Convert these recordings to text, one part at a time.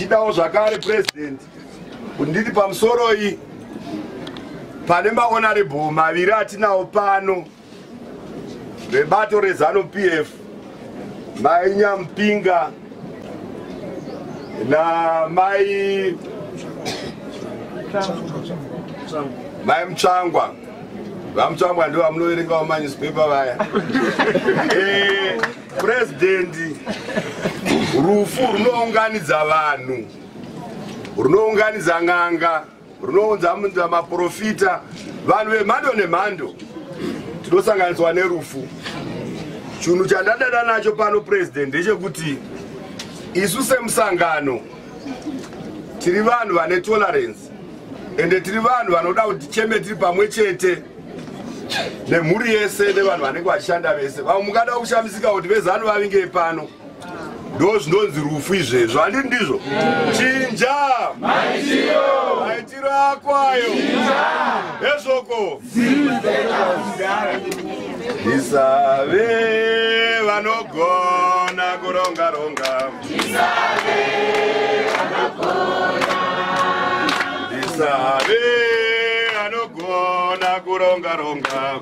ndichidawo zvakare president nditi pamusoro iyi pane mahonorable maviri atinawo pano vebato rezanu PF mai Nyamupinga na mai Mutsvangwa. Mutsvangwa ndio vamunoverengawo manewspaper vaya. President, rufu runounganidza vanhu, runounganidza n'anga, runounganidza maprofita, vanhu vemhando nemhando tinosanganiswa nerufu. Chinhu chandadada nacho pano president ndechekuti isu semusangano tiri vanhu vane tolerance ende tiri vanhu vanoda kuti ticheme tiri pamwe chete nemhuri yese nevanhu vanenge vachishanda vese. Vamwe mungada kushamisika kuti vezanu vavinge pano ndo zvinonzi rufu izvezvo, handiti ndizvo? Chinja maitiro akwayo ezvoko isave vanogona kuronga ronga, isave vanogona kuronga ronga,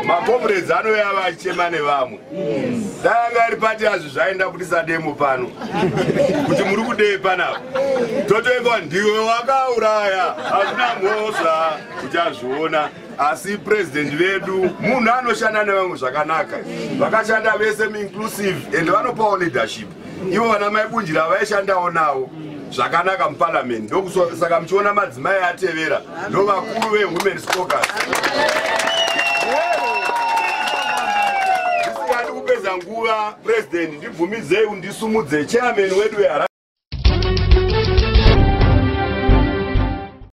makomrades anoyava achichema nevamwe. Danga iri pati yazvo zvaenda kutisa demo pano kuti muri kudei panapa totoimba ndiwe wakauraya hazina mhosva uchazviona. Asi president vedu munhu anoshanda nevamwe zvakanaka, vakashanda vese inclusive ende vanopawo leadership. Ivo vana maibunjira vaishandawo nawo zvakanaka muparliament. Ndokusaka muchiona madzimai atevera ndo vakuru vewomen's caucus. Ndisikati kupedza nguva president ndibvumidzei undisumudze chairman wedu